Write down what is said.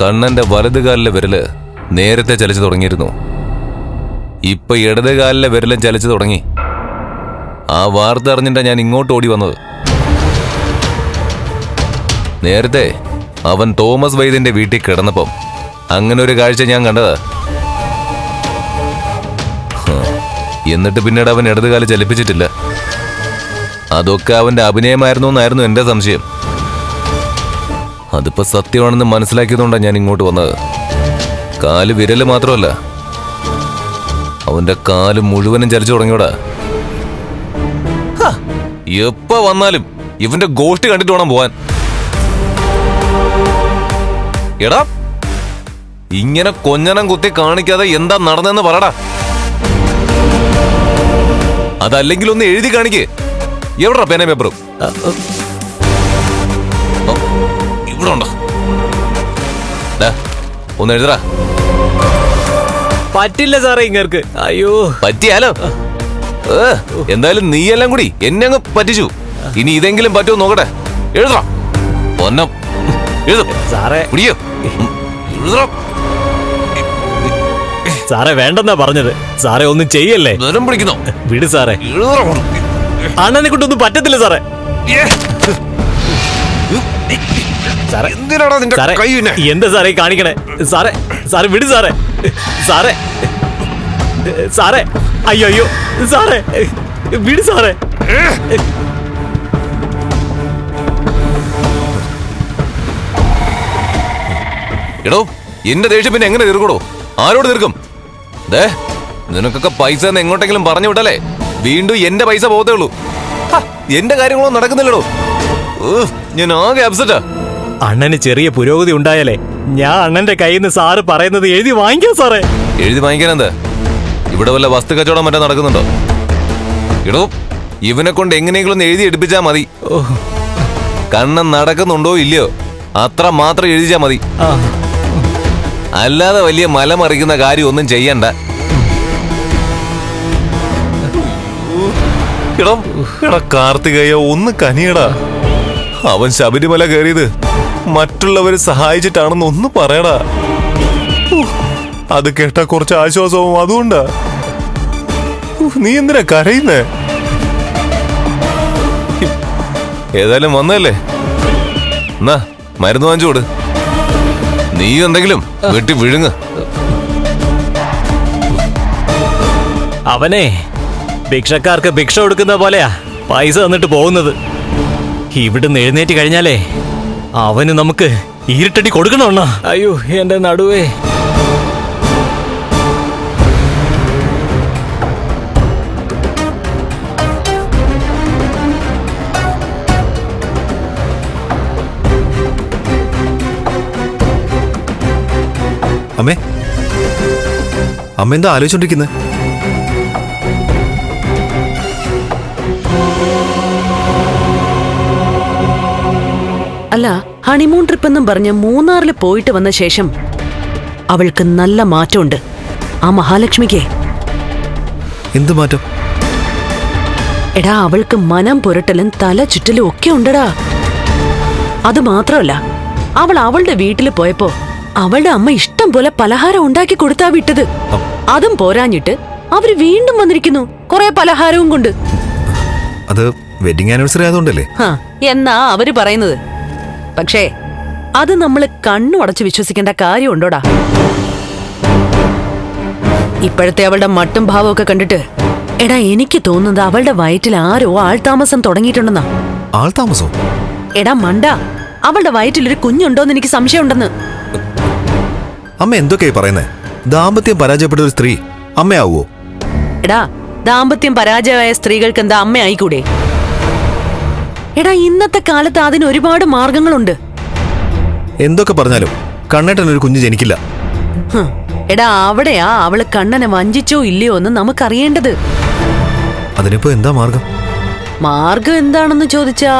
കണ്ണന്റെ വലതുകാലിലെ വിരല് നേരത്തെ ചലിച്ചു തുടങ്ങിയിരുന്നു. ഇപ്പൊ ഇടതുകാലിലെ വിരലും ചലിച്ചു തുടങ്ങി. ആ വാർത്ത അറിഞ്ഞിട്ടാ ഞാൻ ഇങ്ങോട്ട് ഓടി വന്നത്. നേരത്തെ അവൻ തോമസ് വൈദ്യന്റെ വീട്ടിൽ കിടന്നപ്പം അങ്ങനെ ഒരു കാഴ്ച ഞാൻ കണ്ടതാ. എന്നിട്ട് പിന്നീട് അവൻ ഇടതുകാല് ചലിപ്പിച്ചിട്ടില്ല. അതൊക്കെ അവന്റെ അഭിനയമായിരുന്നു എന്നായിരുന്നു എന്റെ സംശയം. അതിപ്പോ സത്യമാണെന്ന് മനസ്സിലാക്കിയതുകൊണ്ടാണ് ഞാൻ ഇങ്ങോട്ട് വന്നത്. കാല് വിരല് മാത്രമല്ല, അവന്റെ കാല് മുഴുവനും ചലിച്ചു തുടങ്ങിയോടാ. എപ്പോ വന്നാലും ഇവന്റെ ഗോഷ്ടി കണ്ടിട്ട് വേണം പോവാൻ. എടാ, ഇങ്ങനെ കൊഞ്ഞനം കുത്തി കാണിക്കാതെ എന്താ നടന്നെന്ന് പറടാ. അതല്ലെങ്കിൽ ഒന്ന് എഴുതി കാണിക്കേ. എവിടാ പേന പേപ്പറും? ഇവിടെ ഉണ്ടോ? ഒന്ന് എഴുതടാ. പറ്റില്ല സാറേ ഇങ്ങർക്ക്. അയ്യോ, പറ്റിയാലോ? എന്തായാലും നീയെല്ലാം കൂടി എന്നെ അങ്ങ് പറ്റിച്ചു. ഇനി ഇതെങ്കിലും പറ്റുമോ നോക്കട്ടെ. എഴുതടാ. പൊന്നം എഴുതും സാറേ. പിടിയോ? എഴുതടാ. സാറേ വേണ്ടെന്നാ പറഞ്ഞത്. സാറേ ഒന്നും ചെയ്യല്ലേ. ദൂരം പിടിക്കുന്നോ? വിട് സാറേ. എഴുതടാ. അണ്ണനെ കൊണ്ടൊന്നും പറ്റത്തില്ല സാറേ. സാറേ എന്തിനാടാ നിന്റെ കൈ? എന്താ സാറേ കാണിക്കണേ? സാറേ സാറേ വിട് സാറേ. സാറേ സാറേ അയ്യോ അയ്യോ സാറേ വിട് സാറേ. എടോ, എന്റെ ദേഷ്യം പിന്നെ എങ്ങനെ തീർക്കടോ? ആരോട് തീർക്കും? നിനക്കൊക്കെ പൈസ എന്ന് എങ്ങോട്ടെങ്കിലും പറഞ്ഞു വിട്ടല്ലേ വീണ്ടും എന്റെ പൈസ പോകത്തേ ഉള്ളൂ. എന്റെ കാര്യങ്ങളൊന്നും നടക്കുന്നില്ലടോ. ഞാൻ ആകെ അപ്സെറ്റാ. അണ്ണന് ചെറിയ പുരോഗതി ഉണ്ടായാലേ ഞാൻ അണ്ണന്റെ കയ്യിൽ നിന്ന് സാറ് പറയുന്നത് എഴുതി വാങ്ങിക്കാം സാറേ. എഴുതി വാങ്ങിക്കാൻ എന്താ? ഇവിടെ വല്ല വസ്തു കച്ചവടം മറ്റോ നടക്കുന്നുണ്ടോ? എടോ, ഇവനെ കൊണ്ട് എങ്ങനെയെങ്കിലും ഒന്ന് എഴുതി എടുപ്പിച്ചാ മതി. കണ്ണൻ നടക്കുന്നുണ്ടോ ഇല്ലയോ അത്ര മാത്രം എഴുതിച്ചാ മതി. അല്ലാതെ വലിയ മലമറിക്കുന്ന കാര്യം ഒന്നും ചെയ്യണ്ട. എടാ കാർത്തികയ്യ, ഒന്ന് കനിയടാ. അവൻ ശബരിമല കയറിയത് മറ്റുള്ളവരെ സഹായിച്ചിട്ടാണെന്ന് ഒന്ന് പറയടാ. അത് കേട്ടാ കുറച്ച് ആശ്വാസവും. അതുകൊണ്ടാ. നീ എന്തിനാ കരയുന്നേ? ഏതായാലും വന്നല്ലേ, എന്നാ മരുന്ന് വാങ്ങിച്ചു കൊടു. നീ എന്തെങ്കിലും വെട്ടി വിഴുങ്ങ്. അവനെ ഭിക്ഷക്കാർക്ക് ഭിക്ഷ കൊടുക്കുന്ന പോലെയാ പൈസ തന്നിട്ട് പോകുന്നത്. ഇവിടുന്ന് എഴുന്നേറ്റ് കഴിഞ്ഞാലേ അവന് നമുക്ക് ഇരുട്ടടി കൊടുക്കണോണ്ണ. അയ്യോ എന്റെ നടുവേ. അമ്മേ, അമ്മ എന്താ ആലോചിച്ചോണ്ടിരിക്കുന്നത്? അല്ല, ഹണിമൂൺ ട്രിപ്പ് എന്നും പറഞ്ഞ് മൂന്നാറിൽ പോയിട്ട് വന്ന ശേഷം അവൾക്ക് നല്ല മാറ്റമുണ്ട്. ആ മഹാലക്ഷ്മിക്ക്. എന്ത് മാറ്റം? എടാ, അവൾക്ക് മനം പുരട്ടലും തല ചുറ്റലും ഒക്കെ ഉണ്ടടാ. അത് മാത്രമല്ല, അവൾ അവളുടെ വീട്ടിൽ പോയപ്പോ അവളുടെ അമ്മ ഇഷ്ടം പോലെ പലഹാരം ഉണ്ടാക്കി കൊടുത്താ വിട്ടത്. അതും പോരാഞ്ഞിട്ട് അവര് വീണ്ടും വന്നിരിക്കുന്നു കുറെ പലഹാരവും കൊണ്ട്. അത് വെഡിങ് ആനിവേഴ്സറി ആയതുകൊണ്ടല്ലേ? എന്നാ അവര് പറയുന്നത്. പക്ഷേ അത് നമ്മള് കണ്ണു അടച്ച് വിശ്വസിക്കേണ്ട കാര്യമുണ്ടോടാ? ഇപ്പോഴത്തെ അവളുടെ മട്ടും ഭാവമൊക്കെ കണ്ടിട്ട് എടാ എനിക്ക് തോന്നുന്നത് അവളുടെ വയറ്റിൽ ആരോ ആൾതാമസം തുടങ്ങിയിട്ടുണ്ടെന്നാ. ആൾതാമസോ? എടാ മണ്ട, അവളുടെ വയറ്റിലൊരു കുഞ്ഞുണ്ടോന്ന് എനിക്ക് സംശയമുണ്ടെന്ന്. അമ്മ എന്തൊക്കെയായി പറയുന്നേ? ദാമ്പത്യം പരാജയപ്പെട്ട ഒരു സ്ത്രീ അമ്മയാവോ? എടാ, ദാമ്പത്യം പരാജയമായ സ്ത്രീകൾക്ക് എന്താ അമ്മയായിക്കൂടെ? എടാ, ഇന്നത്തെ കാലത്ത് അതിന് ഒരുപാട് മാർഗങ്ങളുണ്ട്. എന്തൊക്കെ പറഞ്ഞാലും കണ്ണേട്ടൻ ഒരു കുഞ്ഞ് ജനിക്കില്ല. എടാ, അവിടെയാ അവള് കണ്ണനെ വഞ്ചിച്ചോ ഇല്ലയോ എന്ന് നമുക്കറിയേണ്ടത്. അതിനിപ്പോ എന്താ മാർഗം? മാർഗം എന്താണെന്ന് ചോദിച്ചാ